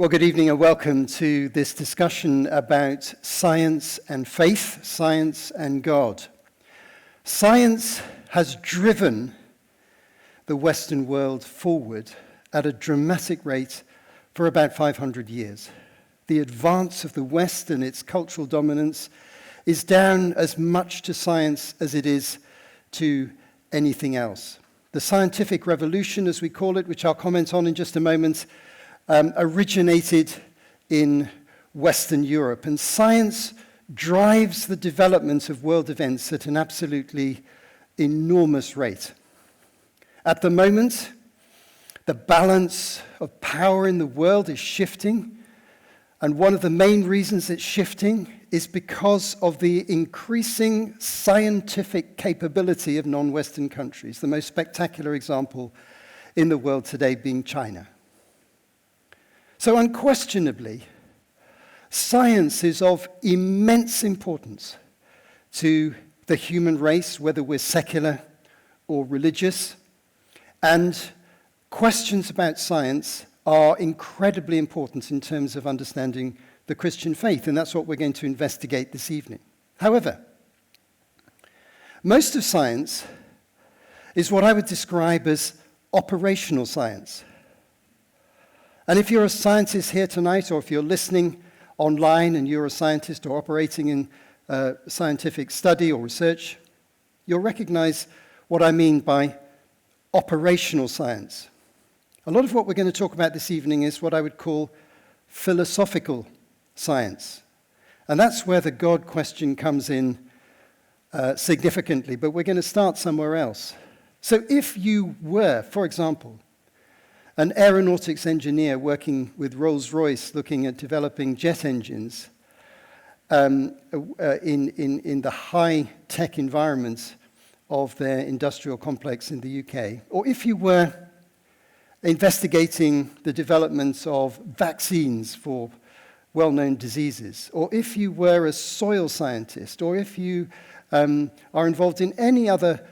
Well, good evening and welcome to this discussion about science and faith, science and God. Science has driven the Western world forward at a dramatic rate for about 500 years. The advance of the West and its cultural dominance is down as much to science as it is to anything else. The scientific revolution, as we call it, which I'll comment on in just a moment, originated in Western Europe, and science drives the development of world events at an absolutely enormous rate. At the moment, the balance of power in the world is shifting, and one of the main reasons it's shifting is because of the increasing scientific capability of non-Western countries, the most spectacular example in the world today being China. So unquestionably, science is of immense importance to the human race, whether we're secular or religious, and questions about science are incredibly important in terms of understanding the Christian faith, and that's what we're going to investigate this evening. However, most of science is what I would describe as operational science. And if you're a scientist here tonight, or if you're listening online and you're a scientist or operating in scientific study or research, you'll recognize what I mean by operational science. A lot of what we're going to talk about this evening is what I would call philosophical science. And that's where the God question comes in significantly, but we're going to start somewhere else. So if you were, for example, an aeronautics engineer working with Rolls-Royce looking at developing jet engines in the high-tech environments of their industrial complex in the UK, or if you were investigating the development of vaccines for well-known diseases, or if you were a soil scientist, or if you are involved in any other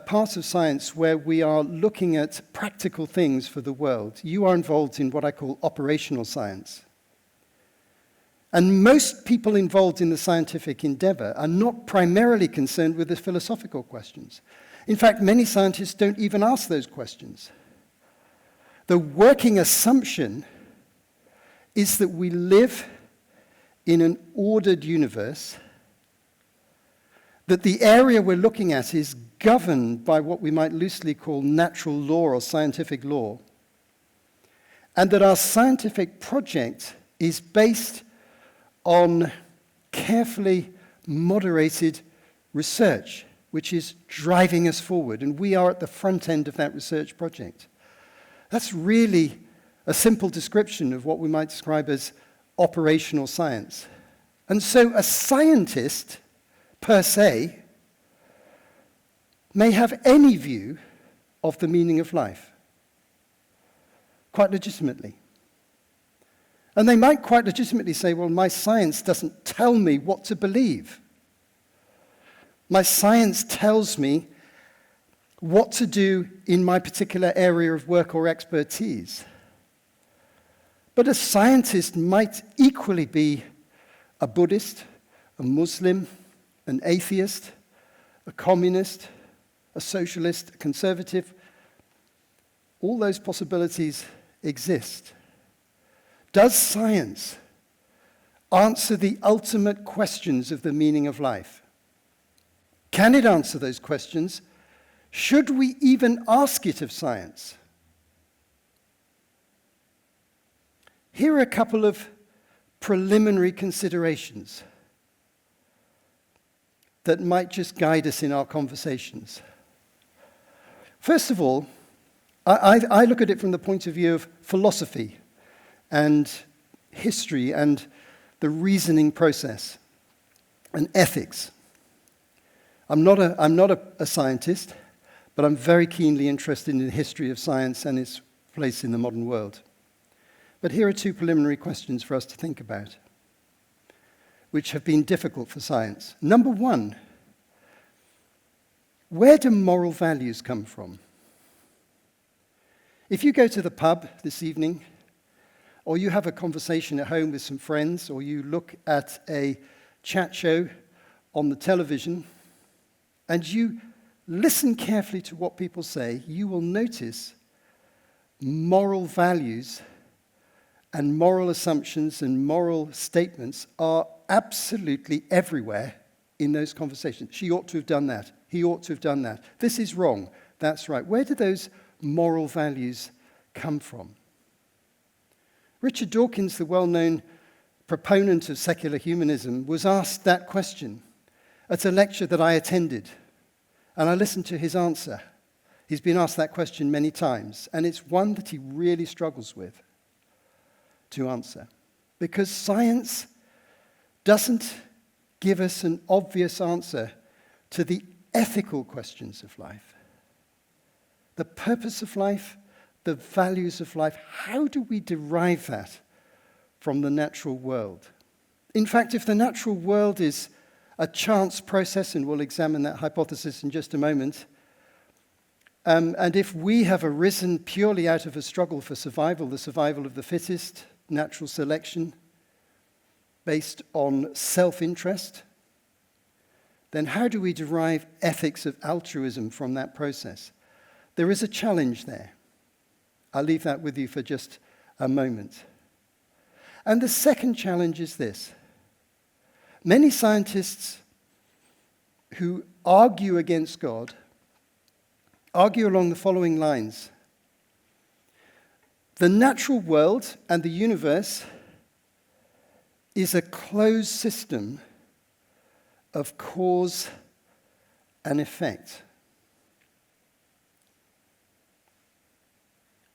part of science where we are looking at practical things for the world, you are involved in what I call operational science. And most people involved in the scientific endeavor are not primarily concerned with the philosophical questions. In fact, many scientists don't even ask those questions. The working assumption is that we live in an ordered universe, that the area we're looking at is governed by what we might loosely call natural law or scientific law, and that our scientific project is based on carefully moderated research, which is driving us forward, and we are at the front end of that research project. That's really a simple description of what we might describe as operational science. And so a scientist, per se, may have any view of the meaning of life, quite legitimately. And they might quite legitimately say, well, my science doesn't tell me what to believe. My science tells me what to do in my particular area of work or expertise. But a scientist might equally be a Buddhist, a Muslim, an atheist, a communist, a socialist, a conservative. All those possibilities exist. Does science answer the ultimate questions of the meaning of life? Can it answer those questions? Should we even ask it of science? Here are a couple of preliminary considerations that might just guide us in our conversations. First of all, I look at it from the point of view of philosophy and history and the reasoning process and ethics. I'm not a scientist, but I'm very keenly interested in the history of science and its place in the modern world. But here are two preliminary questions for us to think about, which have been difficult for science. Number one, where do moral values come from? If you go to the pub this evening, or you have a conversation at home with some friends, or you look at a chat show on the television, and you listen carefully to what people say, you will notice moral values and moral assumptions and moral statements are absolutely everywhere in those conversations. She ought to have done that. He ought to have done that. This is wrong. That's right. Where do those moral values come from? Richard Dawkins, the well-known proponent of secular humanism, was asked that question at a lecture that I attended, and I listened to his answer. He's been asked that question many times, and it's one that he really struggles with to answer, because science doesn't give us an obvious answer to the ethical questions of life. The purpose of life, the values of life. How do we derive that from the natural world? In fact, if the natural world is a chance process, and we'll examine that hypothesis in just a moment, and if we have arisen purely out of a struggle for survival, the survival of the fittest, natural selection, based on self-interest, then how do we derive ethics of altruism from that process? There is a challenge there. I'll leave that with you for just a moment. And the second challenge is this. Many scientists who argue against God argue along the following lines. The natural world and the universe is a closed system of cause and effect.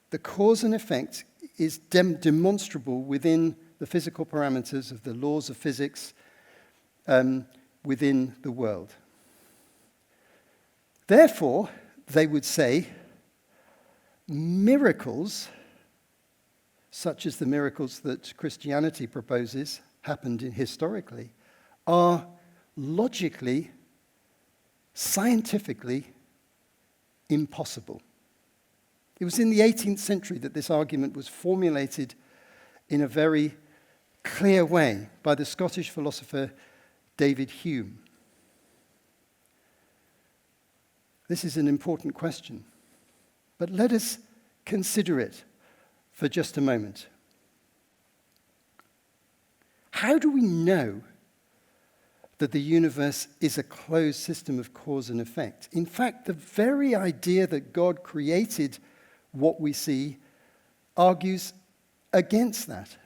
The cause and effect is demonstrable within the physical parameters of the laws of physics within the world. Therefore, they would say, miracles, such as the miracles that Christianity proposes, happened historically, are logically, scientifically impossible. It was in the 18th century that this argument was formulated in a very clear way by the Scottish philosopher David Hume. This is an important question, but let us consider it for just a moment. How do we know that the universe is a closed system of cause and effect? In fact, the very idea that God created what we see argues against that.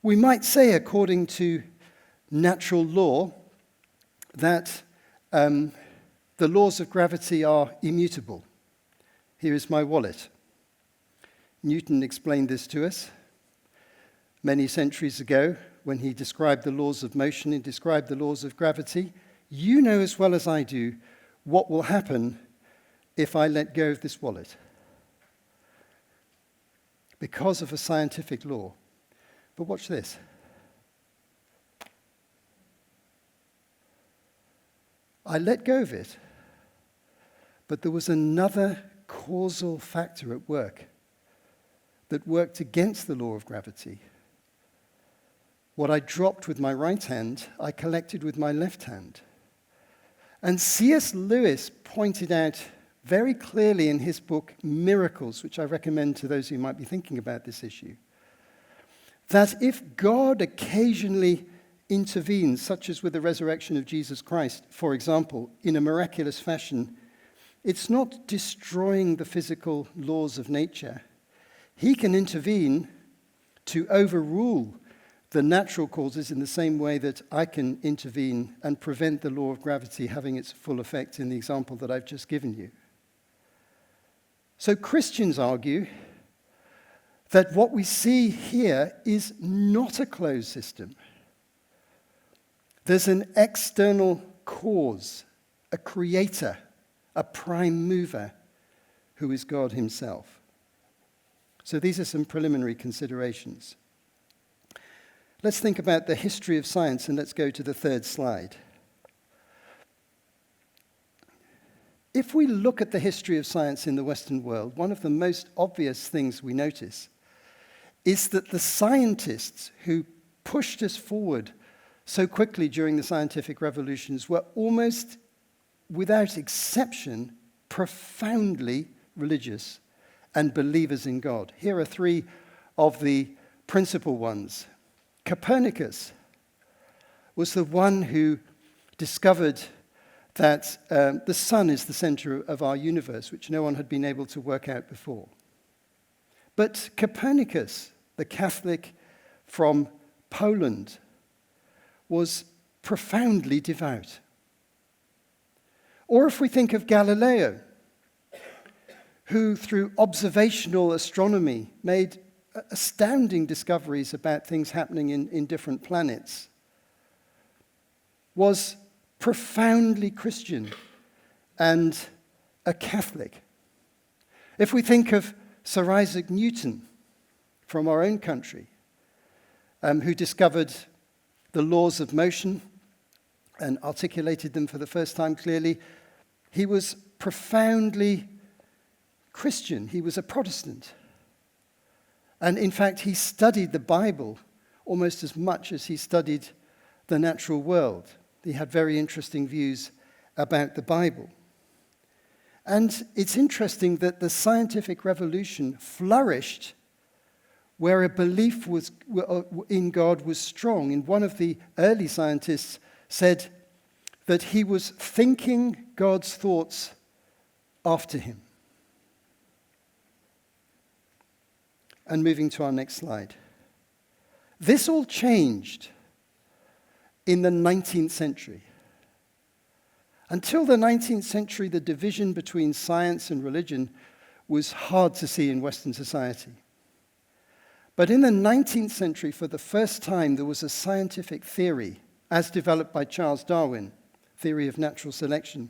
We might say, according to natural law, that the laws of gravity are immutable. Here is my wallet. Newton explained this to us many centuries ago when he described the laws of motion and described the laws of gravity. You know as well as I do what will happen if I let go of this wallet, because of a scientific law. But watch this. I let go of it, but there was another causal factor at work that worked against the law of gravity. What I dropped with my right hand, I collected with my left hand. And C.S. Lewis pointed out very clearly in his book, Miracles, which I recommend to those who might be thinking about this issue, that if God occasionally intervenes, such as with the resurrection of Jesus Christ, for example, in a miraculous fashion, it's not destroying the physical laws of nature. He can intervene to overrule the natural causes in the same way that I can intervene and prevent the law of gravity having its full effect in the example that I've just given you. So Christians argue that what we see here is not a closed system. There's an external cause, a creator, a prime mover, who is God himself. So these are some preliminary considerations. Let's think about the history of science, and let's go to the third slide. If we look at the history of science in the Western world, one of the most obvious things we notice is that the scientists who pushed us forward so quickly during the scientific revolutions were almost, without exception, profoundly religious and believers in God. Here are three of the principal ones. Copernicus was the one who discovered that the sun is the center of our universe, which no one had been able to work out before. But Copernicus, the Catholic from Poland, was profoundly devout. Or if we think of Galileo, who through observational astronomy made astounding discoveries about things happening in different planets, was profoundly Christian and a Catholic. If we think of Sir Isaac Newton from our own country, who discovered the laws of motion and articulated them for the first time clearly, he was profoundly Christian. He was a Protestant. And in fact, he studied the Bible almost as much as he studied the natural world. He had very interesting views about the Bible. And it's interesting that the scientific revolution flourished where a belief in God was strong. And one of the early scientists said that he was thinking God's thoughts after him. And moving to our next slide. This all changed in the 19th century. Until the 19th century, the division between science and religion was hard to see in Western society. But in the 19th century, for the first time, there was a scientific theory, as developed by Charles Darwin, theory of natural selection,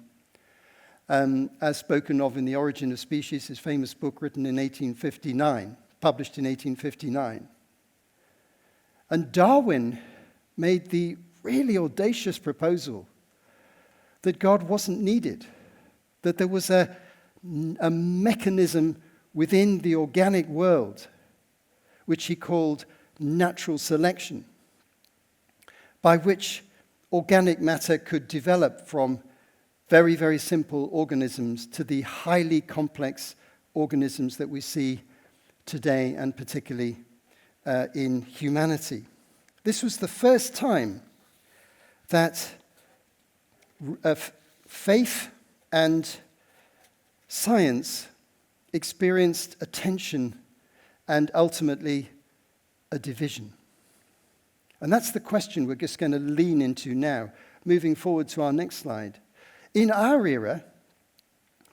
as spoken of in The Origin of Species, his famous book written in 1859, published in 1859. And Darwin made the really audacious proposal that God wasn't needed, that there was a mechanism within the organic world, which he called natural selection, by which organic matter could develop from very, very simple organisms to the highly complex organisms that we see today, and particularly in humanity. This was the first time that faith and science experienced a tension and ultimately a division. And that's the question we're just going to lean into now, moving forward to our next slide. In our era,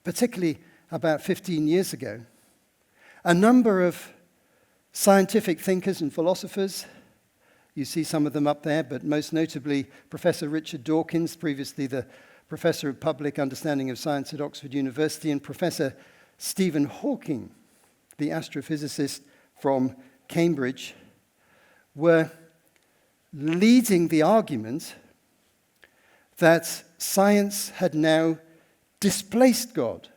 particularly about 15 years ago, a number of scientific thinkers and philosophers, you see some of them up there, but most notably Professor Richard Dawkins, previously the Professor of Public Understanding of Science at Oxford University, and Professor Stephen Hawking, the astrophysicist from Cambridge, were leading the argument that science had now displaced God.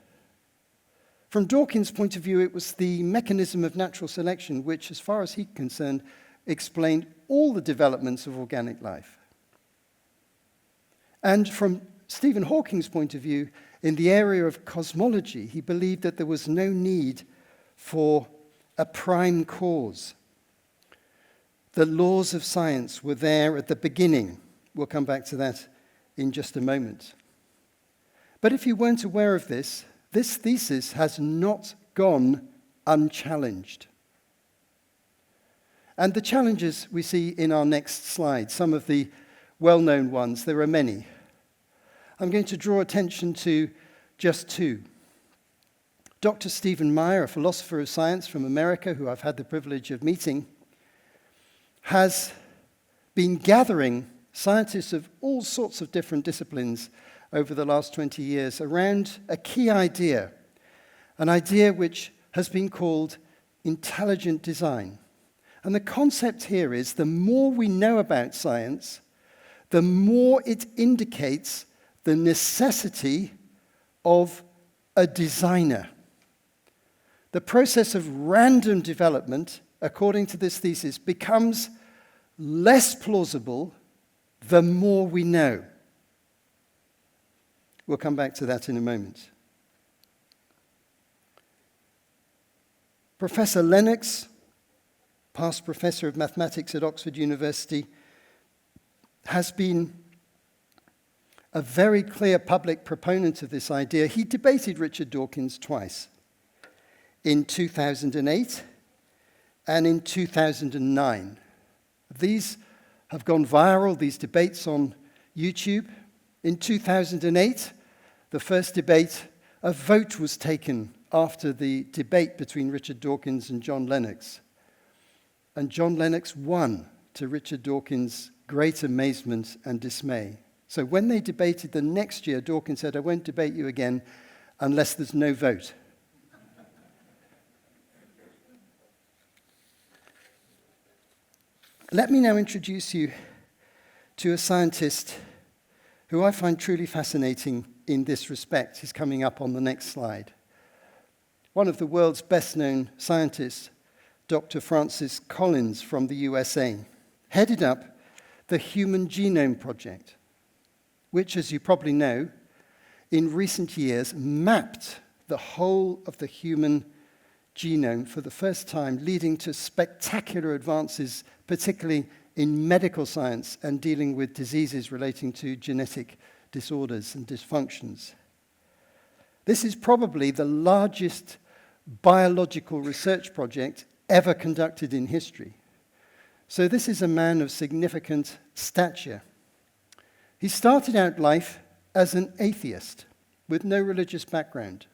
From Dawkins' point of view, it was the mechanism of natural selection which, as far as he's concerned, explained all the developments of organic life. And from Stephen Hawking's point of view, in the area of cosmology, he believed that there was no need for a prime cause. The laws of science were there at the beginning. We'll come back to that in just a moment. But if you weren't aware of this, this thesis has not gone unchallenged. And the challenges we see in our next slide, some of the well-known ones, there are many. I'm going to draw attention to just two. Dr. Stephen Meyer, a philosopher of science from America, who I've had the privilege of meeting, has been gathering scientists of all sorts of different disciplines over the last 20 years around a key idea, an idea which has been called intelligent design. And the concept here is the more we know about science, the more it indicates the necessity of a designer. The process of random development according to this thesis, becomes less plausible the more we know. We'll come back to that in a moment. Professor Lennox, past professor of mathematics at Oxford University, has been a very clear public proponent of this idea. He debated Richard Dawkins twice, in 2008 and in 2009. These have gone viral, these debates on YouTube. In 2008, the first debate, a vote was taken after the debate between Richard Dawkins and John Lennox. And John Lennox won, to Richard Dawkins' great amazement and dismay. So when they debated the next year, Dawkins said, "I won't debate you again unless there's no vote." Let me now introduce you to a scientist who I find truly fascinating in this respect. He's coming up on the next slide. One of the world's best-known scientists, Dr. Francis Collins from the USA, headed up the Human Genome Project, which, as you probably know, in recent years mapped the whole of the human genome for the first time, leading to spectacular advances, particularly in medical science and dealing with diseases relating to genetic disorders and dysfunctions. This is probably the largest biological research project ever conducted in history. So this is a man of significant stature. He started out life as an atheist with no religious background.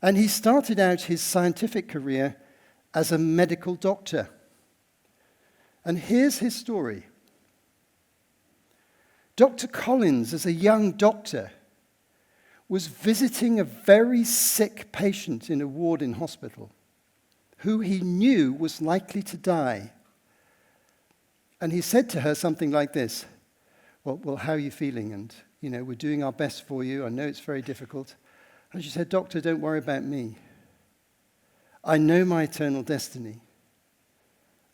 And he started out his scientific career as a medical doctor. And here's his story. Dr. Collins, as a young doctor, was visiting a very sick patient in a ward in hospital who he knew was likely to die. And he said to her something like this, well, how are you feeling? And, we're doing our best for you. I know it's very difficult. And she said, "Doctor, don't worry about me. I know my eternal destiny.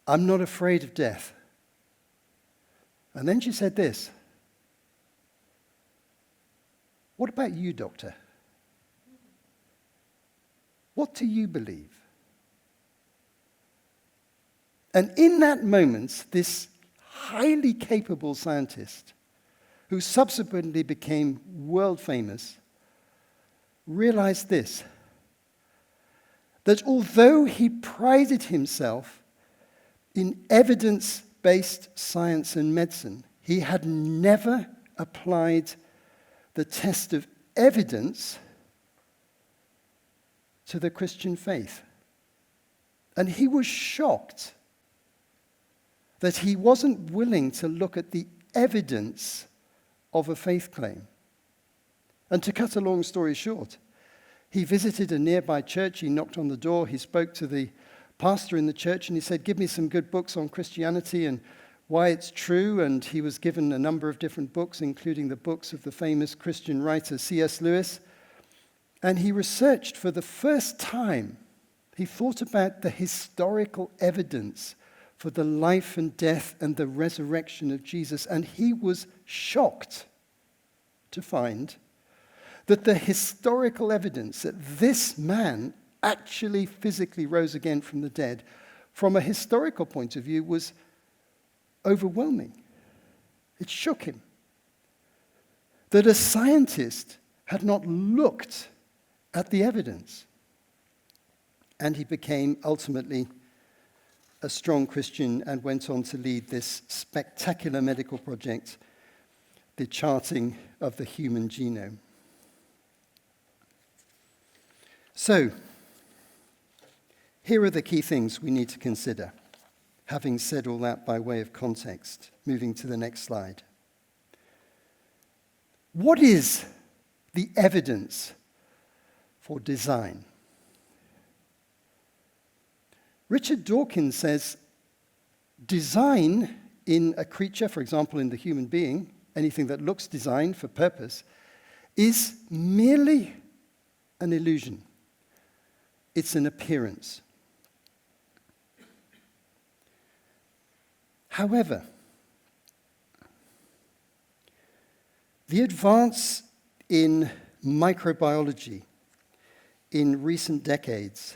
I'm not afraid of death." And then she said this, "What about you, doctor? What do you believe?" And in that moment, this highly capable scientist, who subsequently became world famous, realized this, that although he prided himself in evidence-based science and medicine, he had never applied the test of evidence to the Christian faith. And he was shocked that he wasn't willing to look at the evidence of a faith claim. And to cut a long story short, he visited a nearby church, he knocked on the door, he spoke to the pastor in the church, and he said, "Give me some good books on Christianity and why it's true." And he was given a number of different books, including the books of the famous Christian writer C.S. Lewis. And he researched for the first time, he thought about the historical evidence for the life and death and the resurrection of Jesus. And he was shocked to find that the historical evidence that this man actually physically rose again from the dead, from a historical point of view, was overwhelming. It shook him. That a scientist had not looked at the evidence. And he became ultimately a strong Christian and went on to lead this spectacular medical project, the charting of the human genome. So, here are the key things we need to consider, having said all that by way of context. Moving to the next slide. What is the evidence for design? Richard Dawkins says design in a creature, for example in the human being, anything that looks designed for purpose, is merely an illusion. It's an appearance. However, the advance in microbiology in recent decades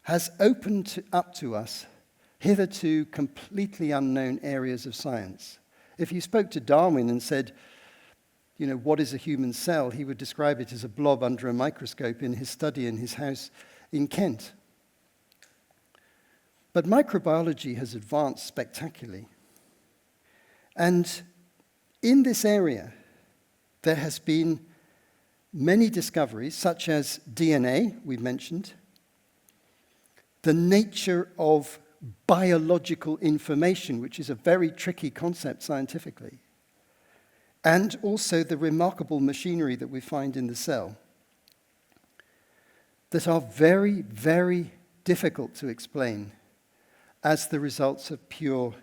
has opened up to us hitherto completely unknown areas of science. If you spoke to Darwin and said, what is a human cell, he would describe it as a blob under a microscope in his study in his house in Kent. But microbiology has advanced spectacularly. And in this area, there has been many discoveries, such as DNA, we mentioned, the nature of biological information, which is a very tricky concept scientifically, and also the remarkable machinery that we find in the cell that are very, very difficult to explain as the results of pure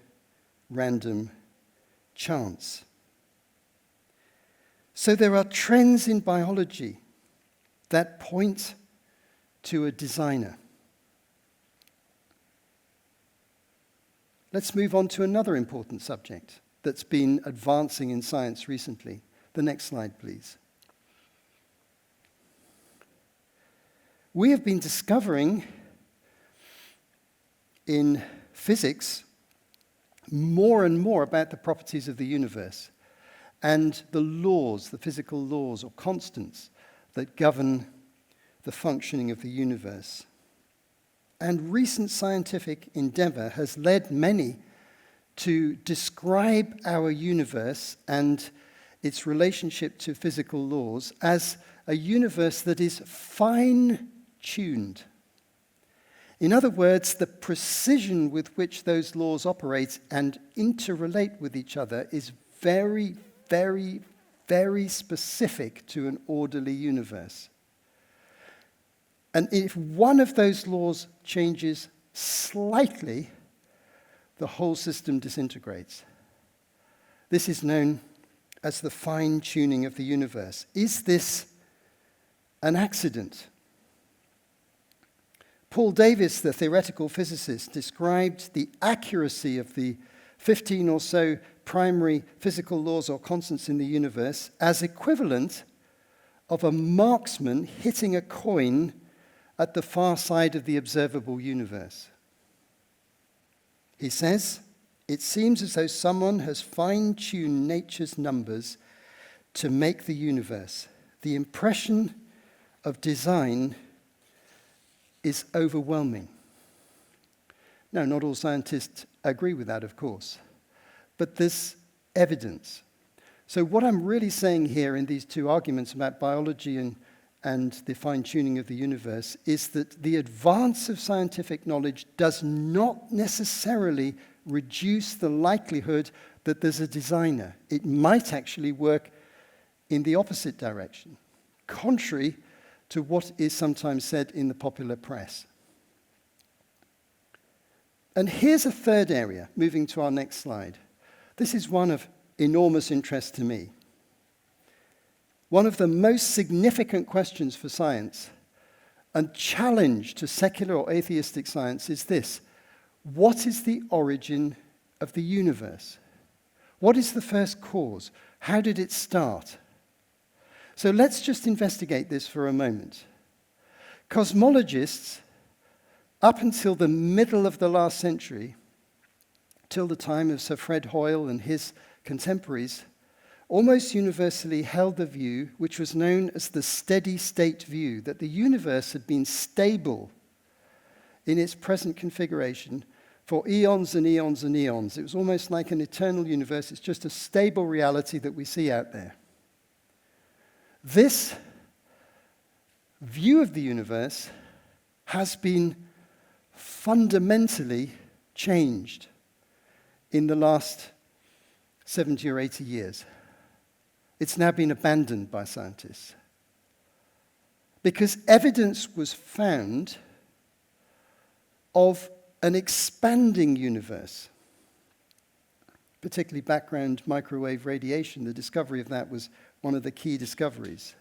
random chance. So there are trends in biology that point to a designer. Let's move on to another important subject that's been advancing in science recently. The next slide, please. We have been discovering in physics more and more about the properties of the universe and the laws, the physical laws or constants that govern the functioning of the universe. And recent scientific endeavor has led many to describe our universe and its relationship to physical laws as a universe that is fine-tuned. In other words, the precision with which those laws operate and interrelate with each other is very, very, very specific to an orderly universe. And if one of those laws changes slightly, the whole system disintegrates. This is known as the fine-tuning of the universe. Is this an accident? Paul Davies, the theoretical physicist, described the accuracy of the 15 or so primary physical laws or constants in the universe as equivalent of a marksman hitting a coin at the far side of the observable universe. He says, it seems as though someone has fine-tuned nature's numbers to make the universe. The impression of design is overwhelming. Now, not all scientists agree with that, of course, but there's evidence. So what I'm really saying here in these two arguments about biology and the fine-tuning of the universe is that the advance of scientific knowledge does not necessarily reduce the likelihood that there's a designer. It might actually work in the opposite direction, contrary to what is sometimes said in the popular press. And here's a third area, moving to our next slide. This is one of enormous interest to me. One of the most significant questions for science and challenge to secular or atheistic science is this: what is the origin of the universe? What is the first cause? How did it start? So let's just investigate this for a moment. Cosmologists, up until the middle of the last century, till the time of Sir Fred Hoyle and his contemporaries, almost universally held the view, which was known as the steady-state view, that the universe had been stable in its present configuration for eons and eons and eons. It was almost like an eternal universe. It's just a stable reality that we see out there. This view of the universe has been fundamentally changed in the last 70 or 80 years. It's now been abandoned by scientists because evidence was found of an expanding universe, particularly background microwave radiation. The discovery of that was one of the key discoveries.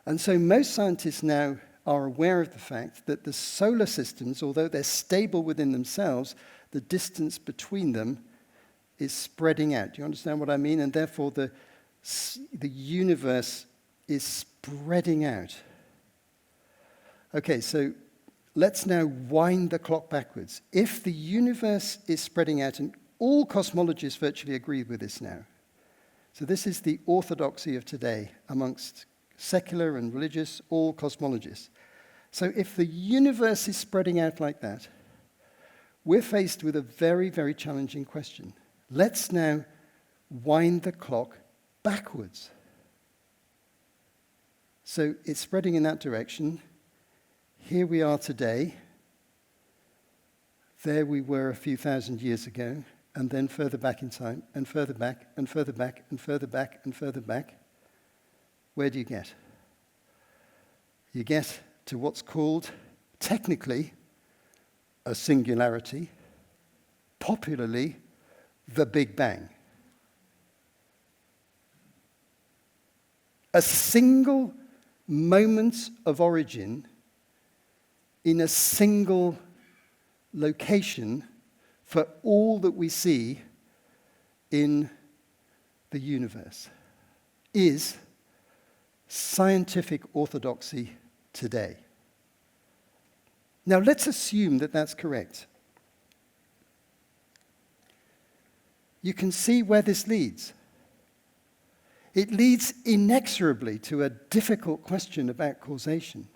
And so most scientists now are aware of the fact that the solar systems, although they're stable within themselves, the distance between them is spreading out. Do you understand what I mean? And therefore, the universe is spreading out. Okay, so let's now wind the clock backwards. If the universe is spreading out, and all cosmologists virtually agree with this now, so this is the orthodoxy of today amongst secular and religious, all cosmologists. So if the universe is spreading out like that, we're faced with a very, very challenging question. Let's now wind the clock backwards. So it's spreading in that direction. Here we are today. There we were a few thousand years ago, and then further back in time, and further back, and further back, and further back, and further back. Where do you get? You get to what's called, technically, a singularity, popularly, the Big Bang. A single moment of origin in a single location for all that we see in the universe is scientific orthodoxy today. Now, let's assume that that's correct. You can see where this leads. It leads inexorably to a difficult question about causation.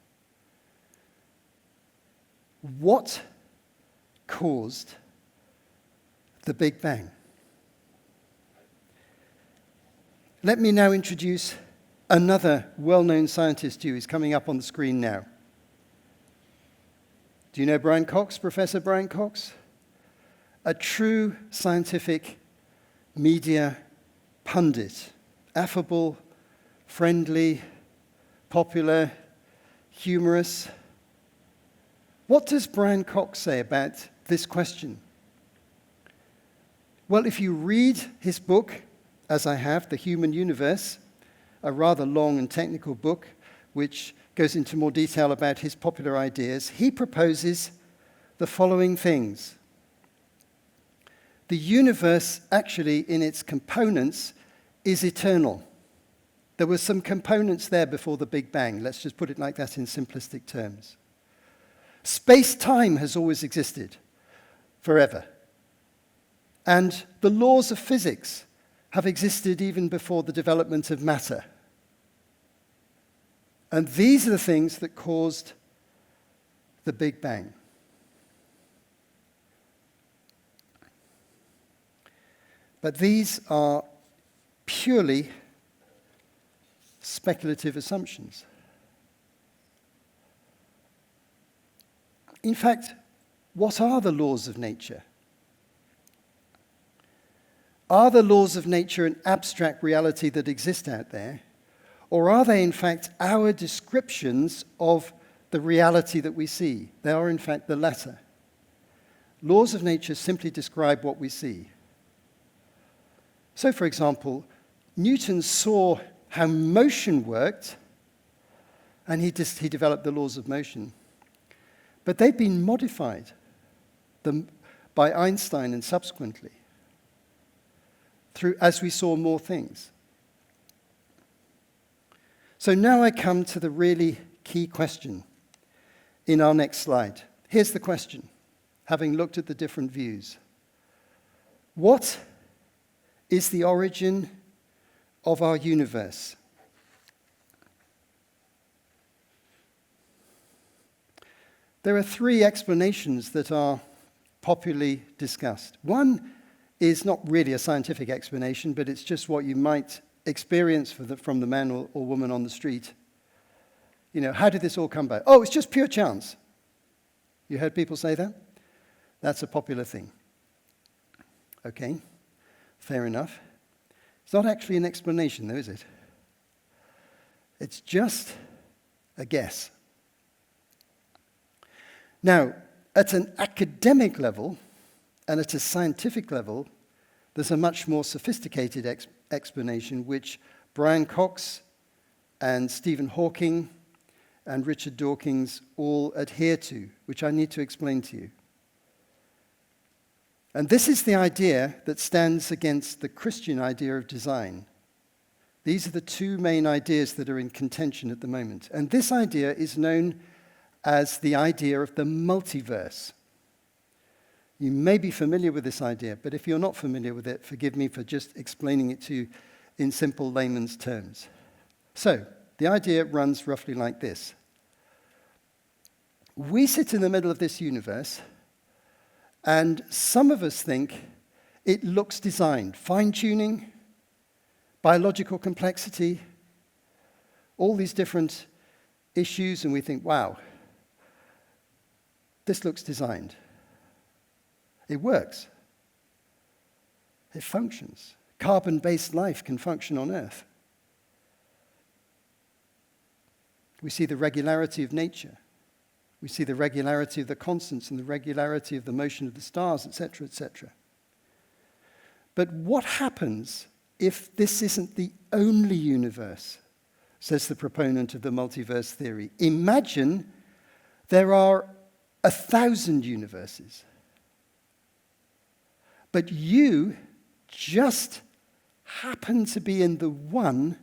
What caused the Big Bang? Let me now introduce another well-known scientist to you. He's coming up on the screen now. Do you know Brian Cox, Professor Brian Cox? A true scientific media pundit. Affable, friendly, popular, humorous. What does Brian Cox say about this question? Well, if you read his book, as I have, The Human Universe, a rather long and technical book which goes into more detail about his popular ideas, he proposes the following things. The universe, actually, in its components, is eternal. There were some components there before the Big Bang. Let's just put it like that in simplistic terms. Space-time has always existed, forever. And the laws of physics have existed even before the development of matter. And these are the things that caused the Big Bang. But these are purely speculative assumptions. In fact, what are the laws of nature? Are the laws of nature an abstract reality that exists out there? Or are they, in fact, our descriptions of the reality that we see? They are, in fact, the latter. Laws of nature simply describe what we see. So, for example, Newton saw how motion worked, and he developed the laws of motion. But they've been modified by Einstein and subsequently, as we saw more things. So now I come to the really key question in our next slide. Here's the question, having looked at the different views. What is the origin of our universe? There are three explanations that are popularly discussed. One is not really a scientific explanation, but it's just what you might experience from the man or woman on the street. You know, how did this all come about? Oh, it's just pure chance. You heard people say that? That's a popular thing. Okay, fair enough. It's not actually an explanation, though, is it? It's just a guess. Now, at an academic level and at a scientific level, there's a much more sophisticated explanation which Brian Cox and Stephen Hawking and Richard Dawkins all adhere to, which I need to explain to you. And this is the idea that stands against the Christian idea of design. These are the two main ideas that are in contention at the moment. And this idea is known as the idea of the multiverse. You may be familiar with this idea, but if you're not familiar with it, forgive me for just explaining it to you in simple layman's terms. So, the idea runs roughly like this. We sit in the middle of this universe, and some of us think it looks designed. Fine-tuning, biological complexity, all these different issues, and we think, wow, this looks designed. It works. It functions. Carbon-based life can function on Earth. We see the regularity of nature. We see the regularity of the constants and the regularity of the motion of the stars, etc., etc. But what happens if this isn't the only universe, says the proponent of the multiverse theory? Imagine there are 1,000 universes. But you just happen to be in the one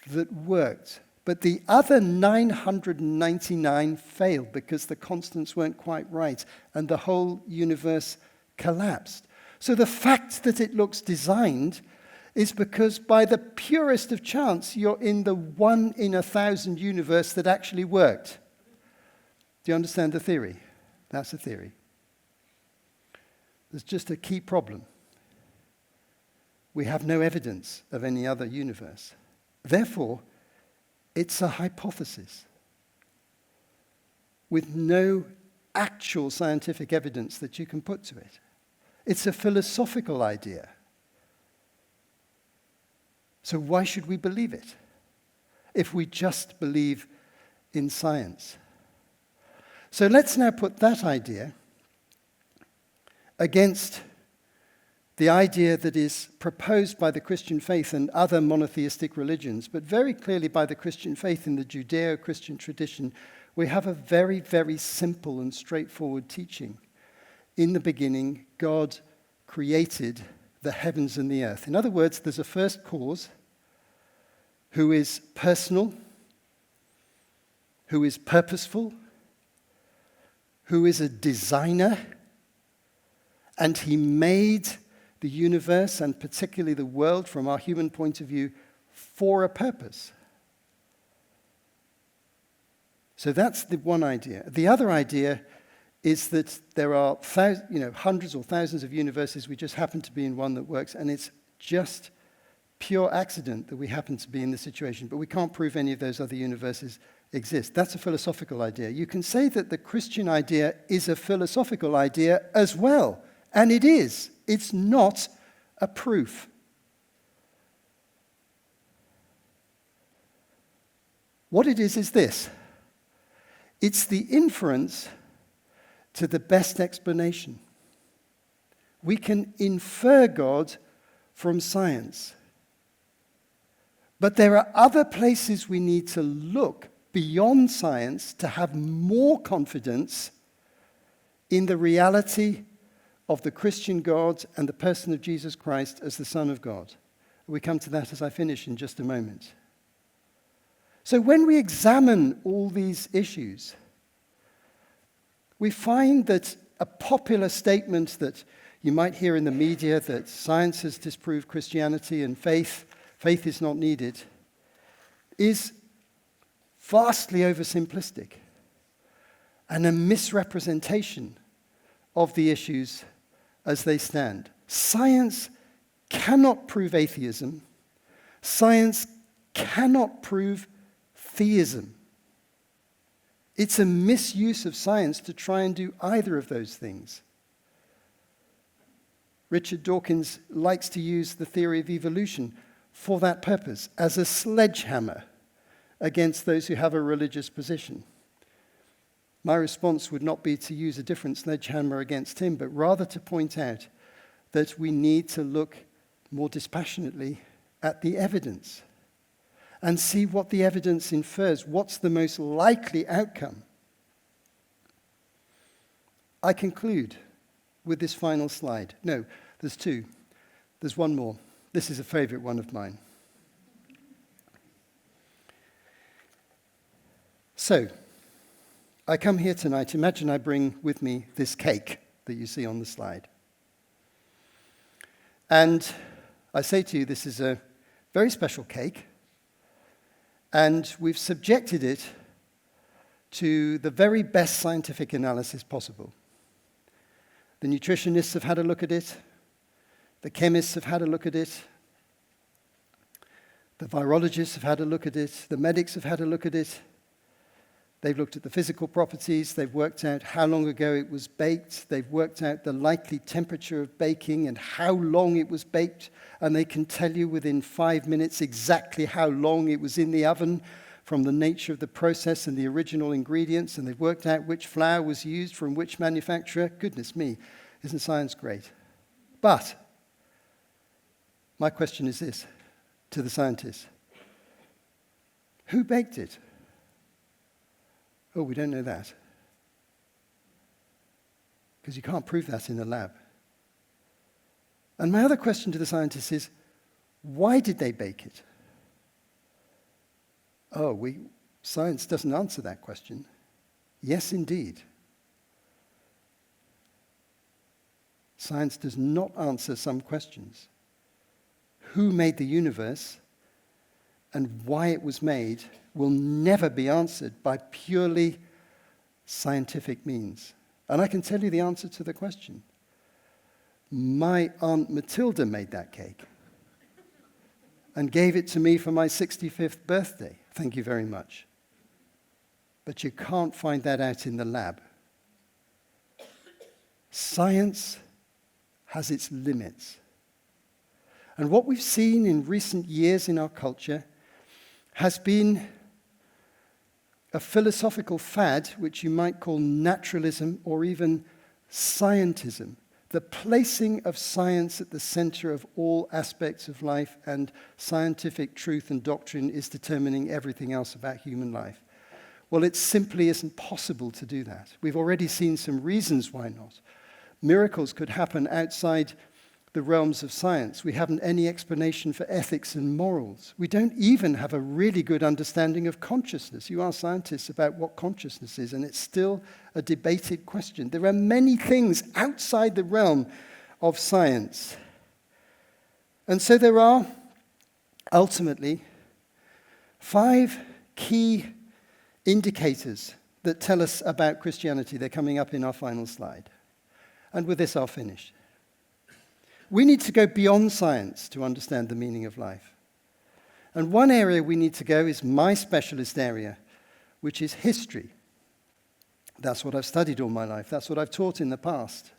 that worked. But the other 999 failed because the constants weren't quite right, and the whole universe collapsed. So the fact that it looks designed is because by the purest of chance, you're in the 1 in 1,000 universe that actually worked. Do you understand the theory? That's the theory. There's just a key problem. We have no evidence of any other universe. Therefore, it's a hypothesis with no actual scientific evidence that you can put to it. It's a philosophical idea. So why should we believe it if we just believe in science? So let's now put that idea against the idea that is proposed by the Christian faith and other monotheistic religions, but very clearly by the Christian faith in the Judeo-Christian tradition. We have a very, very simple and straightforward teaching. In the beginning, God created the heavens and the earth. In other words, there's a first cause who is personal, who is purposeful, who is a designer, and he made the universe, and particularly the world from our human point of view, for a purpose. So that's the one idea. The other idea is that there are hundreds or thousands of universes. We just happen to be in one that works, and it's just pure accident that we happen to be in this situation. But we can't prove any of those other universes exist. That's a philosophical idea. You can say that the Christian idea is a philosophical idea as well, and it is. It's not a proof. What it is this. It's the inference to the best explanation. We can infer God from science. But there are other places we need to look beyond science to have more confidence in the reality of the Christian God and the person of Jesus Christ as the Son of God. We come to that as I finish in just a moment. So when we examine all these issues, we find that a popular statement that you might hear in the media, that science has disproved Christianity and faith is not needed, is vastly oversimplistic and a misrepresentation of the issues as they stand. Science cannot prove atheism. Science cannot prove theism. It's a misuse of science to try and do either of those things. Richard Dawkins likes to use the theory of evolution for that purpose, as a sledgehammer against those who have a religious position. My response would not be to use a different sledgehammer against him, but rather to point out that we need to look more dispassionately at the evidence. and see what the evidence infers. What's the most likely outcome? I conclude with this final slide. No, there's two. There's one more. This is a favorite one of mine. So, I come here tonight. Imagine I bring with me this cake that you see on the slide. And I say to you, this is a very special cake. And we've subjected it to the very best scientific analysis possible. The nutritionists have had a look at it. The chemists have had a look at it. The virologists have had a look at it. The medics have had a look at it. They've looked at the physical properties. They've worked out how long ago it was baked. They've worked out the likely temperature of baking and how long it was baked. And they can tell you within 5 minutes exactly how long it was in the oven from the nature of the process and the original ingredients. And they've worked out which flour was used from which manufacturer. Goodness me, isn't science great? But my question is this to the scientists. Who baked it? Oh, we don't know that. Because you can't prove that in a lab. And my other question to the scientists is, why did they bake it? Oh, science doesn't answer that question. Yes, indeed. Science does not answer some questions. Who made the universe and why it was made will never be answered by purely scientific means. And I can tell you the answer to the question. My Aunt Matilda made that cake and gave it to me for my 65th birthday. Thank you very much. But you can't find that out in the lab. Science has its limits. And what we've seen in recent years in our culture has been a philosophical fad, which you might call naturalism or even scientism, the placing of science at the center of all aspects of life, and scientific truth and doctrine is determining everything else about human life. Well, it simply isn't possible to do that. We've already seen some reasons why not. Miracles could happen outside the realms of science. We haven't any explanation for ethics and morals. We don't even have a really good understanding of consciousness. You ask scientists about what consciousness is, and it's still a debated question. There are many things outside the realm of science. And so there are, ultimately, 5 key indicators that tell us about Christianity. They're coming up in our final slide. And with this, I'll finish. We need to go beyond science to understand the meaning of life. And one area we need to go is my specialist area, which is history. That's what I've studied all my life. That's what I've taught in the past.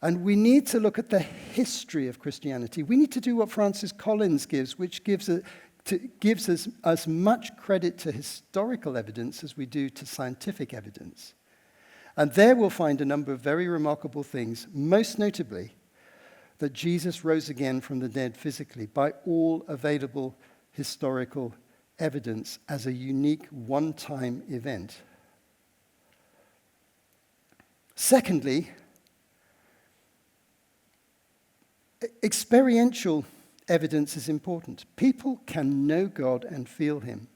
And we need to look at the history of Christianity. We need to do what Francis Collins gives, which gives us as much credit to historical evidence as we do to scientific evidence. And there we'll find a number of very remarkable things, most notably that Jesus rose again from the dead physically by all available historical evidence as a unique one-time event. Secondly, experiential evidence is important. People can know God and feel him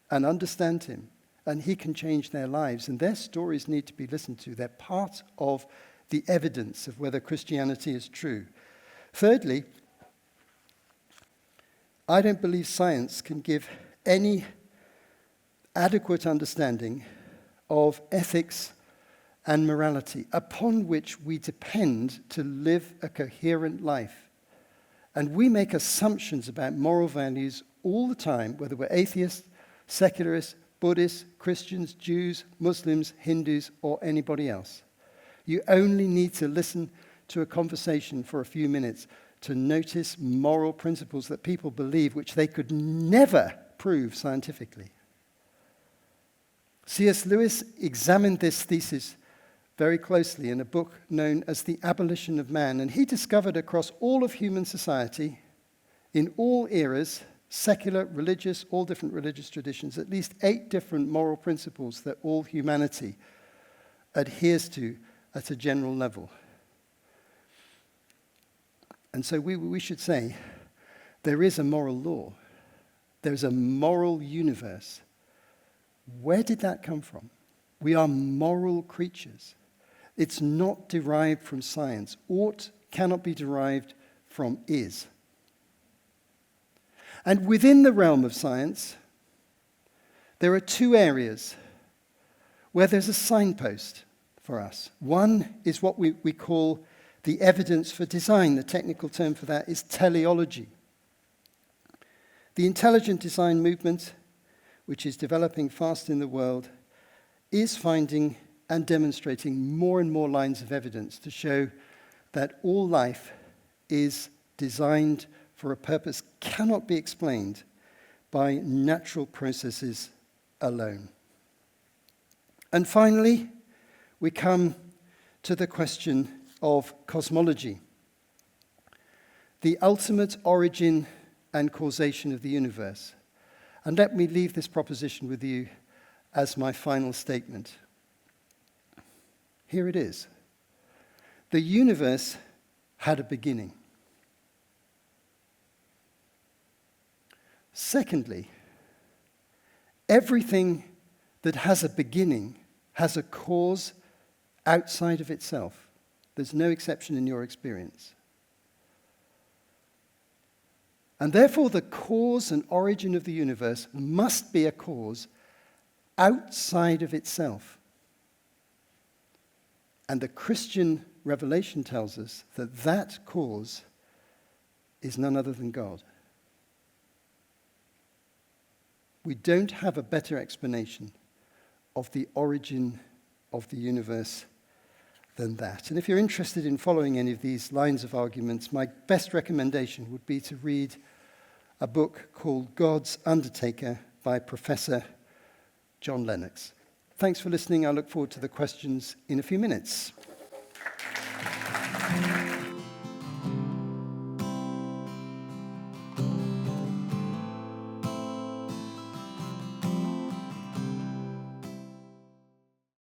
and understand him, and he can change their lives, and their stories need to be listened to. They're part of the evidence of whether Christianity is true. Thirdly, I don't believe science can give any adequate understanding of ethics and morality upon which we depend to live a coherent life. And we make assumptions about moral values all the time, whether we're atheists, secularists, Buddhists, Christians, Jews, Muslims, Hindus, or anybody else. You only need to listen to a conversation for a few minutes to notice moral principles that people believe which they could never prove scientifically. C.S. Lewis examined this thesis very closely in a book known as The Abolition of Man, and he discovered across all of human society, in all eras, secular, religious, all different religious traditions, at least 8 different moral principles that all humanity adheres to at a general level. And so we should say, there is a moral law. There's a moral universe. Where did that come from? We are moral creatures. It's not derived from science. Ought cannot be derived from is. And within the realm of science, there are 2 areas where there's a signpost for us. One is what we call the evidence for design. The technical term for that is teleology. The intelligent design movement, which is developing fast in the world, is finding and demonstrating more and more lines of evidence to show that all life is designed for a purpose cannot be explained by natural processes alone. And finally, we come to the question of cosmology, the ultimate origin and causation of the universe. And let me leave this proposition with you as my final statement. Here it is. The universe had a beginning. Secondly, everything that has a beginning has a cause outside of itself. There's no exception in your experience. And therefore, the cause and origin of the universe must be a cause outside of itself. And the Christian revelation tells us that that cause is none other than God. We don't have a better explanation of the origin of the universe than that. And if you're interested in following any of these lines of arguments, my best recommendation would be to read a book called God's Undertaker by Professor John Lennox. Thanks for listening. I look forward to the questions in a few minutes.